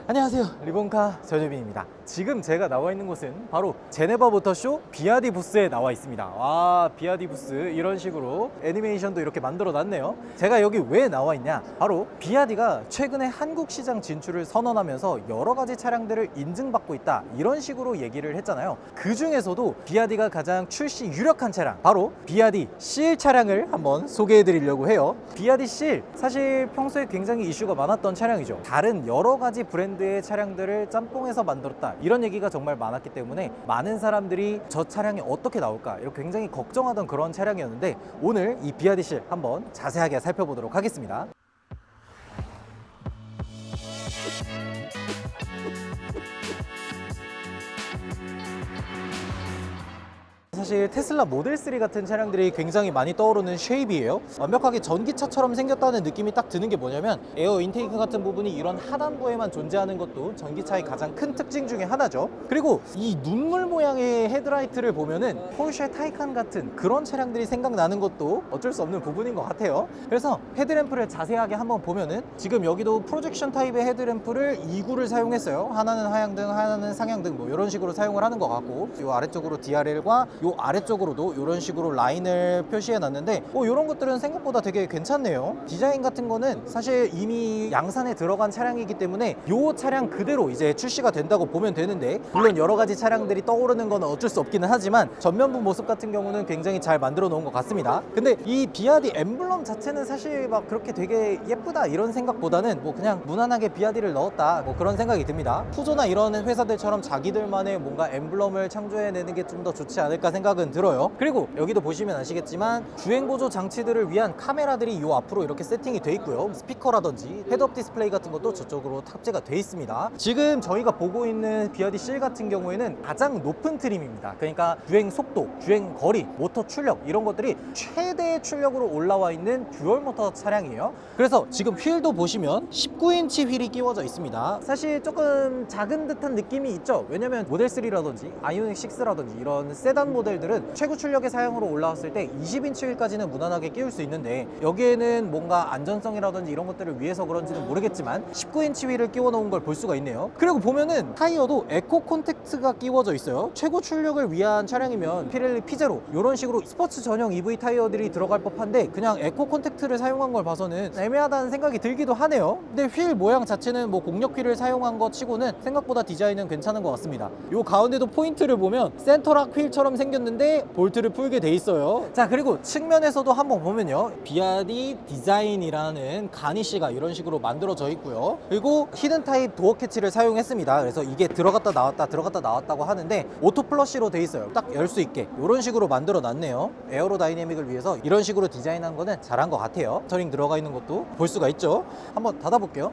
안녕하세요, 리본카 전유빈입니다. 지금 제가 나와 있는 곳은 바로 제네바 모터쇼 비아디 부스에 나와 있습니다. 와, 비아디 부스 이런 식으로 애니메이션도 이렇게 만들어 놨네요. 제가 여기 왜 나와 있냐, 바로 비아디가 최근에 한국 시장 진출을 선언하면서 여러 가지 차량들을 인증받고 있다, 이런 식으로 얘기를 했잖아요. 그 중에서도 비아디가 가장 출시 유력한 차량, 바로 비아디 실 차량을 한번 소개해 드리려고 해요. 비아디 실, 사실 평소에 굉장히 이슈가 많았던 차량이죠. 다른 여러 가지 브랜드의 차량들을 짬뽕해서 만들었다, 이런 얘기가 정말 많았기 때문에 많은 사람들이 저 차량이 어떻게 나올까 이렇게 굉장히 걱정하던 그런 차량이었는데, 오늘 이 비아디 실 한번 자세하게 살펴보도록 하겠습니다. 사실 테슬라 모델 3 같은 차량들이 굉장히 많이 떠오르는 쉐입이에요. 완벽하게 전기차처럼 생겼다는 느낌이 딱 드는 게 뭐냐면, 에어 인테이크 같은 부분이 이런 하단부에만 존재하는 것도 전기차의 가장 큰 특징 중에 하나죠. 그리고 이 눈물 모양의 헤드라이트를 보면은 포르쉐 타이칸 같은 그런 차량들이 생각나는 것도 어쩔 수 없는 부분인 것 같아요. 그래서 헤드램프를 자세하게 한번 보면은, 지금 여기도 프로젝션 타입의 헤드램프를 2구를 사용했어요. 하나는 하향등, 하나는 상향등, 뭐 이런 식으로 사용을 하는 것 같고, 이 아래쪽으로 DRL과 요 아래쪽으로도 이런 식으로 라인을 표시해 놨는데, 이런 것들은 생각보다 되게 괜찮네요. 디자인 같은 거는 사실 이미 양산에 들어간 차량이기 때문에 요 차량 그대로 이제 출시가 된다고 보면 되는데, 물론 여러 가지 차량들이 떠오르는 건 어쩔 수 없기는 하지만 전면부 모습 같은 경우는 굉장히 잘 만들어 놓은 것 같습니다. 근데 이 비아디 엠블럼 자체는 사실 막 그렇게 되게 예쁘다 이런 생각보다는 뭐 그냥 무난하게 비아디를 넣었다, 뭐 그런 생각이 듭니다. 푸조나 이런 회사들처럼 자기들만의 뭔가 엠블럼을 창조해내는 게 좀 더 좋지 않을까 생각은 들어요. 그리고 여기도 보시면 아시겠지만 주행보조 장치들을 위한 카메라들이 요 앞으로 이렇게 세팅이 돼 있고요. 스피커라든지 헤드업 디스플레이 같은 것도 저쪽으로 탑재가 돼 있습니다. 지금 저희가 보고 있는 비아디 실 같은 경우에는 가장 높은 트림입니다. 그러니까 주행 속도, 주행 거리, 모터 출력 이런 것들이 최대의 출력으로 올라와 있는 듀얼 모터 차량이에요. 그래서 지금 휠도 보시면 19인치 휠이 끼워져 있습니다. 사실 조금 작은 듯한 느낌이 있죠. 왜냐면 모델 3라든지 아이오닉 6라든지 이런 세단 모델들은 최고 출력의 사양으로 올라왔을 때 20인치 휠까지는 무난하게 끼울 수 있는데, 여기에는 뭔가 안전성이라든지 이런 것들을 위해서 그런지는 모르겠지만 19인치 휠을 끼워 놓은 걸 볼 수가 있네요. 그리고 보면은 타이어도 에코 콘택트가 끼워져 있어요. 최고 출력을 위한 차량이면 피렐리 P0 이런 식으로 스포츠 전용 EV 타이어들이 들어갈 법한데, 그냥 에코 콘택트를 사용한 걸 봐서는 애매하다는 생각이 들기도 하네요. 근데 휠 모양 자체는 뭐 공력 휠을 사용한 것 치고는 생각보다 디자인은 괜찮은 것 같습니다. 요 가운데도 포인트를 보면 센터락 휠처럼 생겼는데 볼트를 풀게 돼 있어요. 자, 그리고 측면에서도 한번 보면요, 비아디 디자인이라는 가니쉬가 이런 식으로 만들어져 있고요. 그리고 히든 타입 도어 캐치를 사용했습니다. 그래서 이게 들어갔다 나왔다 들어갔다 나왔다고 하는데 오토 플러시로 돼 있어요. 딱 열 수 있게 이런 식으로 만들어 놨네요. 에어로 다이내믹을 위해서 이런 식으로 디자인한 거는 잘한 것 같아요. 스터링 들어가 있는 것도 볼 수가 있죠. 한번 닫아 볼게요.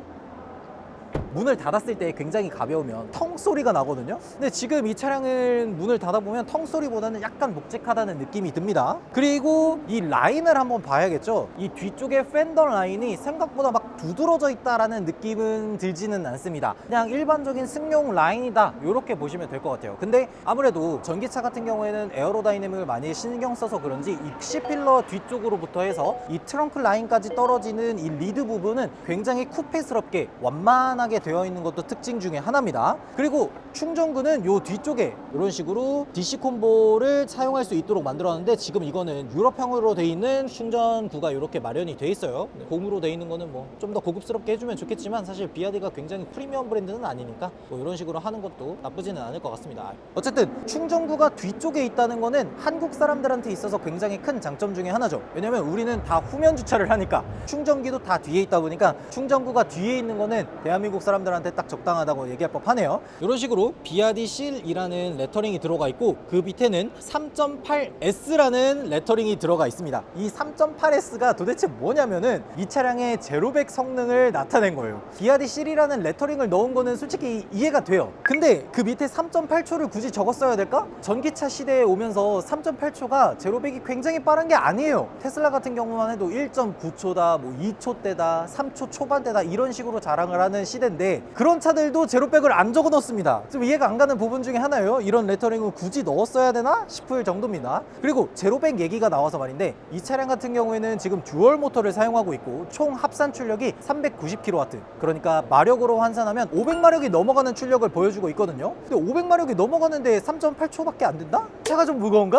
문을 닫았을 때 굉장히 가벼우면 텅 소리가 나거든요. 근데 지금 이 차량은 문을 닫아보면 텅 소리보다는 약간 묵직하다는 느낌이 듭니다. 그리고 이 라인을 한번 봐야겠죠. 이 뒤쪽에 팬더 라인이 생각보다 막 두드러져 있다라는 느낌은 들지는 않습니다. 그냥 일반적인 승용 라인이다, 이렇게 보시면 될 것 같아요. 근데 아무래도 전기차 같은 경우에는 에어로다이내믹을 많이 신경 써서 그런지 이 C필러 뒤쪽으로부터 해서 이 트렁크 라인까지 떨어지는 이 리드 부분은 굉장히 쿠페스럽게 완만하게 되어 있는 것도 특징 중에 하나입니다. 그리고 충전구는 요 뒤쪽에 이런 식으로 DC 콤보를 사용할 수 있도록 만들었는데, 지금 이거는 유럽형으로 되어 있는 충전구가 이렇게 마련이 돼 있어요. 곰으로 되어 있는 거는 뭐 좀 더 고급스럽게 해주면 좋겠지만, 사실 비아디가 굉장히 프리미엄 브랜드는 아니니까 뭐 이런 식으로 하는 것도 나쁘지는 않을 것 같습니다. 어쨌든 충전구가 뒤쪽에 있다는 거는 한국 사람들한테 있어서 굉장히 큰 장점 중에 하나죠. 왜냐면 우리는 다 후면 주차를 하니까 충전기도 다 뒤에 있다 보니까 충전구가 뒤에 있는 거는 대한민국 사람들한테 딱 적당하다고 얘기할 법하네요. 이런 식으로 비아디 실이라는 레터링이 들어가 있고, 그 밑에는 3.8S라는 레터링이 들어가 있습니다. 이 3.8S가 도대체 뭐냐면은 이 차량의 제로백 성능을 나타낸 거예요. 비아디 실이라는 레터링을 넣은 거는 솔직히 이해가 돼요. 근데 그 밑에 3.8초를 굳이 적었어야 될까? 전기차 시대에 오면서 3.8초가 제로백이 굉장히 빠른 게 아니에요. 테슬라 같은 경우만 해도 1.9초다, 뭐 2초대다, 3초 초반대다 이런 식으로 자랑을 하는 시대 세대인데 그런 차들도 제로백을 안 적어 넣습니다. 좀 이해가 안 가는 부분 중에 하나예요. 이런 레터링을 굳이 넣었어야 되나 싶을 정도입니다. 그리고 제로백 얘기가 나와서 말인데 이 차량 같은 경우에는 지금 듀얼 모터를 사용하고 있고 총 합산 출력이 390kW, 그러니까 마력으로 환산하면 500마력이 넘어가는 출력을 보여주고 있거든요. 근데 500마력이 넘어가는데 3.8초밖에 안 된다? 차가 좀 무거운가?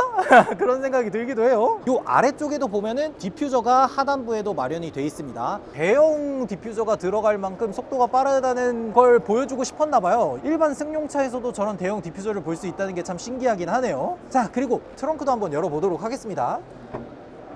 그런 생각이 들기도 해요. 요 아래쪽에도 보면은 디퓨저가 하단부에도 마련이 돼 있습니다. 대형 디퓨저가 들어갈 만큼 속도가 빠르다는 걸 보여주고 싶었나 봐요. 일반 승용차에서도 저런 대형 디퓨저를 볼 수 있다는 게 참 신기하긴 하네요. 자, 그리고 트렁크도 한번 열어보도록 하겠습니다.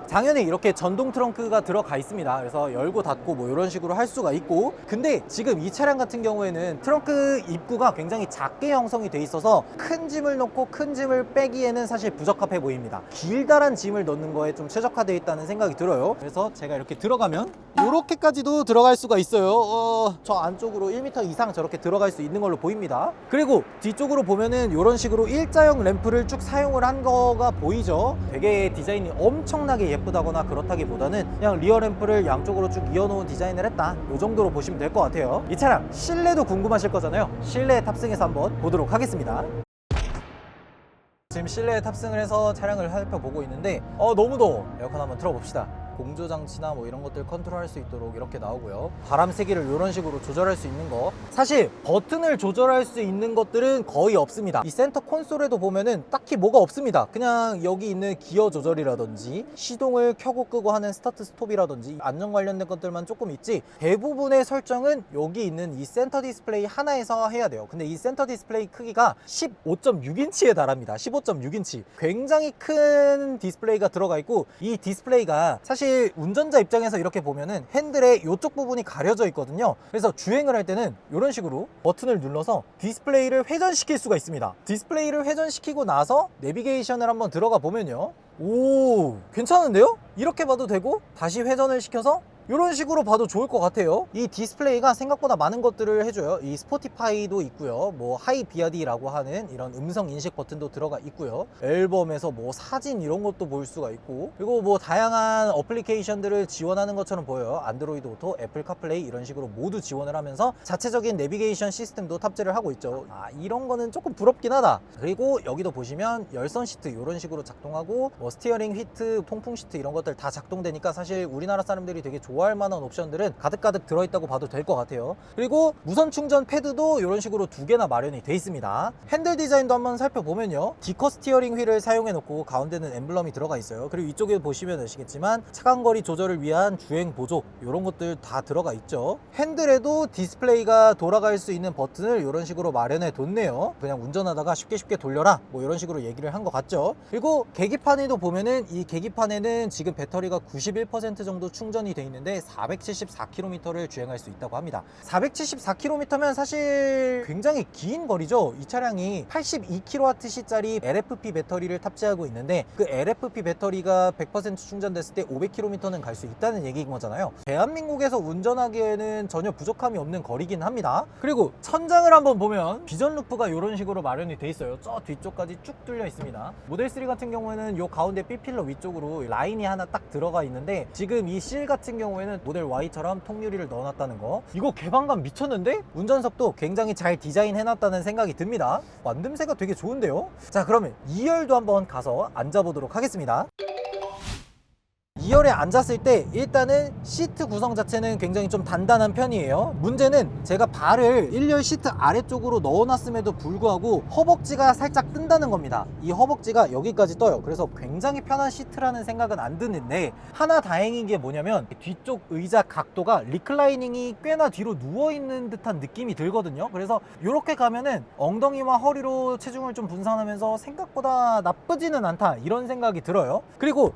당연히 이렇게 전동 트렁크가 들어가 있습니다. 그래서 열고 닫고 뭐 이런 식으로 할 수가 있고, 근데 지금 이 차량 같은 경우에는 트렁크 입구가 굉장히 작게 형성이 돼 있어서 큰 짐을 넣고 큰 짐을 빼기에는 사실 부적합해 보입니다. 길다란 짐을 넣는 거에 좀 최적화되어 있다는 생각이 들어요. 그래서 제가 이렇게 들어가면 이렇게까지도 들어갈 수가 있어요. 저 안쪽으로 1m 이상 저렇게 들어갈 수 있는 걸로 보입니다. 그리고 뒤쪽으로 보면은 이런 식으로 일자형 램프를 쭉 사용을 한 거가 보이죠. 되게 디자인이 엄청나게 예쁘다거나 그렇다기보다는 그냥 리어 램프를 양쪽으로 쭉 이어놓은 디자인을 했다, 이 정도로 보시면 될 것 같아요. 이 차량 실내도 궁금하실 거잖아요. 실내에 탑승해서 한번 보도록 하겠습니다. 지금 실내에 탑승을 해서 차량을 살펴보고 있는데 너무 더워. 에어컨 한번 틀어봅시다. 공조 장치나 뭐 이런 것들 컨트롤할 수 있도록 이렇게 나오고요. 바람 세기를 이런 식으로 조절할 수 있는 거, 사실 버튼을 조절할 수 있는 것들은 거의 없습니다. 이 센터 콘솔에도 보면은 딱히 뭐가 없습니다. 그냥 여기 있는 기어 조절이라든지 시동을 켜고 끄고 하는 스타트 스톱이라든지 안전 관련된 것들만 조금 있지, 대부분의 설정은 여기 있는 이 센터 디스플레이 하나에서 해야 돼요. 근데 이 센터 디스플레이 크기가 15.6인치에 달합니다. 15.6인치, 굉장히 큰 디스플레이가 들어가 있고, 이 디스플레이가 사실 운전자 입장에서 이렇게 보면은 핸들의 이쪽 부분이 가려져 있거든요. 그래서 주행을 할 때는 이런 식으로 버튼을 눌러서 디스플레이를 회전시킬 수가 있습니다. 디스플레이를 회전시키고 나서 내비게이션을 한번 들어가 보면요, 오, 괜찮은데요? 이렇게 봐도 되고 다시 회전을 시켜서 이런 식으로 봐도 좋을 것 같아요. 이 디스플레이가 생각보다 많은 것들을 해줘요. 이 스포티파이도 있고요, 뭐 하이 비아디라고 하는 이런 음성 인식 버튼도 들어가 있고요, 앨범에서 뭐 사진 이런 것도 볼 수가 있고, 그리고 뭐 다양한 어플리케이션들을 지원하는 것처럼 보여요. 안드로이드 오토, 애플 카플레이 이런 식으로 모두 지원을 하면서 자체적인 내비게이션 시스템도 탑재를 하고 있죠. 이런 거는 조금 부럽긴 하다. 그리고 여기도 보시면 열선 시트 이런 식으로 작동하고, 뭐 스티어링 휘트, 통풍 시트 이런 것들 다 작동되니까 사실 우리나라 사람들이 되게 좋아할 만한 옵션들은 가득가득 들어있다고 봐도 될 것 같아요. 그리고 무선 충전 패드도 이런 식으로 2개나 마련이 돼 있습니다. 핸들 디자인도 한번 살펴보면요, 디커 스티어링 휠을 사용해 놓고 가운데는 엠블럼이 들어가 있어요. 그리고 이쪽에 보시면 아시겠지만 차간거리 조절을 위한 주행 보조 이런 것들 다 들어가 있죠. 핸들에도 디스플레이가 돌아갈 수 있는 버튼을 이런 식으로 마련해 뒀네요. 그냥 운전하다가 쉽게 돌려라 뭐 이런 식으로 얘기를 한 것 같죠. 그리고 계기판에도 보면은 이 계기판에는 지금 배터리가 91% 정도 충전이 돼 있는데 474km를 주행할 수 있다고 합니다. 474km면 사실 굉장히 긴 거리죠. 이 차량이 82kWh짜리 LFP 배터리를 탑재하고 있는데 그 LFP 배터리가 100% 충전됐을 때 500km는 갈 수 있다는 얘기인 거잖아요. 대한민국에서 운전하기에는 전혀 부족함이 없는 거리긴 합니다. 그리고 천장을 한번 보면 비전 루프가 이런 식으로 마련이 돼 있어요. 저 뒤쪽까지 쭉 뚫려 있습니다. 모델 3 같은 경우에는 이 가운데 B필러 위쪽으로 라인이 하나 딱 들어가 있는데, 지금 이 실 같은 경우에는 모델 Y처럼 통유리를 넣어놨다는 거, 이거 개방감 미쳤는데? 운전석도 굉장히 잘 디자인해놨다는 생각이 듭니다. 만듦새가 되게 좋은데요? 자, 그러면 2열도 한번 가서 앉아보도록 하겠습니다. 2열에 앉았을 때 일단은 시트 구성 자체는 굉장히 좀 단단한 편이에요. 문제는 제가 발을 1열 시트 아래쪽으로 넣어놨음에도 불구하고 허벅지가 살짝 뜬다는 겁니다. 이 허벅지가 여기까지 떠요. 그래서 굉장히 편한 시트라는 생각은 안 드는데, 하나 다행인 게 뭐냐면 뒤쪽 의자 각도가 리클라이닝이 꽤나 뒤로 누워있는 듯한 느낌이 들거든요. 그래서 이렇게 가면은 엉덩이와 허리로 체중을 좀 분산하면서 생각보다 나쁘지는 않다, 이런 생각이 들어요. 그리고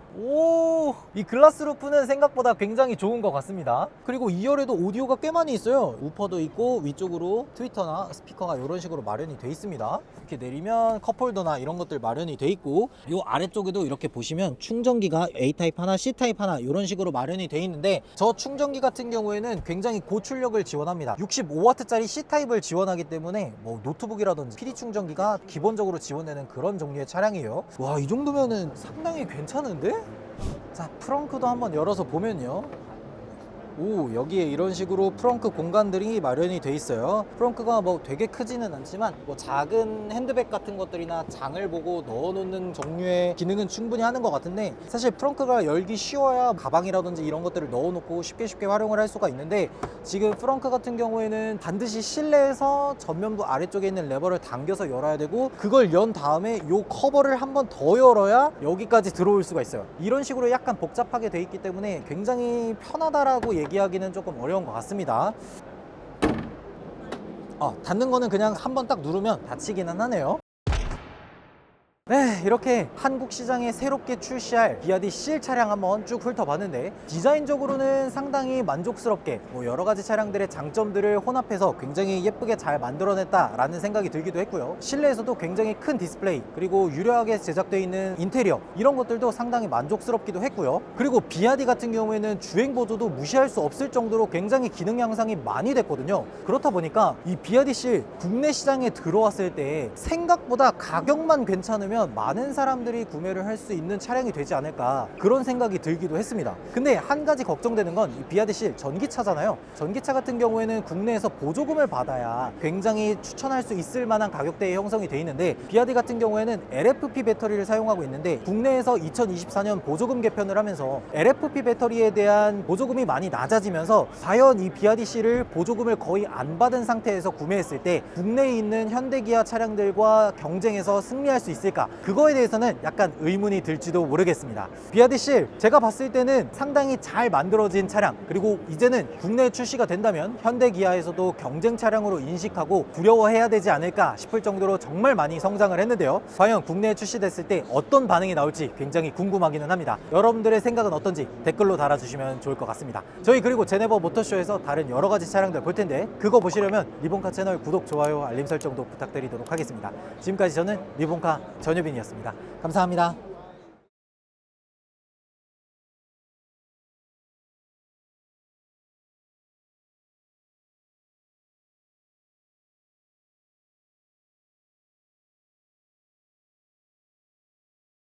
이 글라스 루프는 생각보다 굉장히 좋은 것 같습니다. 그리고 2열에도 오디오가 꽤 많이 있어요. 우퍼도 있고 위쪽으로 트위터나 스피커가 이런 식으로 마련이 돼 있습니다. 이렇게 내리면 컵홀더나 이런 것들 마련이 돼 있고, 이 아래쪽에도 이렇게 보시면 충전기가 A타입 하나, C타입 하나 이런 식으로 마련이 돼 있는데, 저 충전기 같은 경우에는 굉장히 고출력을 지원합니다. 65W짜리 C타입을 지원하기 때문에 뭐 노트북이라든지 PD 충전기가 기본적으로 지원되는 그런 종류의 차량이에요. 와, 이 정도면은 상당히 괜찮은데? 자, 트렁크도 한번 열어서 보면요, 오, 여기에 이런 식으로 프렁크 공간들이 마련이 돼 있어요. 프렁크가 뭐 되게 크지는 않지만 뭐 작은 핸드백 같은 것들이나 장을 보고 넣어놓는 종류의 기능은 충분히 하는 것 같은데, 사실 프렁크가 열기 쉬워야 가방이라든지 이런 것들을 넣어놓고 쉽게 활용을 할 수가 있는데, 지금 프렁크 같은 경우에는 반드시 실내에서 전면부 아래쪽에 있는 레버를 당겨서 열어야 되고, 그걸 연 다음에 요 커버를 한 번 더 열어야 여기까지 들어올 수가 있어요. 이런 식으로 약간 복잡하게 돼 있기 때문에 굉장히 편하다라고 얘기하기는 조금 어려운 것 같습니다. 닫는 거는 그냥 한 번 딱 누르면 닫히기는 하네요. 네, 이렇게 한국 시장에 새롭게 출시할 비아디 실 차량 한번 쭉 훑어봤는데, 디자인적으로는 상당히 만족스럽게 뭐 여러 가지 차량들의 장점들을 혼합해서 굉장히 예쁘게 잘 만들어냈다라는 생각이 들기도 했고요. 실내에서도 굉장히 큰 디스플레이, 그리고 유려하게 제작되어 있는 인테리어, 이런 것들도 상당히 만족스럽기도 했고요. 그리고 비아디 같은 경우에는 주행 보조도 무시할 수 없을 정도로 굉장히 기능 향상이 많이 됐거든요. 그렇다 보니까 이 비아디 실 국내 시장에 들어왔을 때 생각보다 가격만 괜찮으면 많은 사람들이 구매를 할 수 있는 차량이 되지 않을까, 그런 생각이 들기도 했습니다. 근데 한 가지 걱정되는 건 이 비아디 실 전기차잖아요. 전기차 같은 경우에는 국내에서 보조금을 받아야 굉장히 추천할 수 있을 만한 가격대에 형성이 돼 있는데, 비아디 같은 경우에는 LFP 배터리를 사용하고 있는데, 국내에서 2024년 보조금 개편을 하면서 LFP 배터리에 대한 보조금이 많이 낮아지면서 과연 이 비아디 실을 보조금을 거의 안 받은 상태에서 구매했을 때 국내에 있는 현대기아 차량들과 경쟁해서 승리할 수 있을까, 그거에 대해서는 약간 의문이 들지도 모르겠습니다. 비아디 실 제가 봤을 때는 상당히 잘 만들어진 차량, 그리고 이제는 국내에 출시가 된다면 현대기아에서도 경쟁 차량으로 인식하고 두려워해야 되지 않을까 싶을 정도로 정말 많이 성장을 했는데요. 과연 국내에 출시됐을 때 어떤 반응이 나올지 굉장히 궁금하기는 합니다. 여러분들의 생각은 어떤지 댓글로 달아주시면 좋을 것 같습니다. 저희 그리고 제네버 모터쇼에서 다른 여러 가지 차량들 볼 텐데, 그거 보시려면 리본카 채널 구독, 좋아요, 알림 설정도 부탁드리도록 하겠습니다. 지금까지 저는 리본카 전유빈이었습니다. 감사합니다.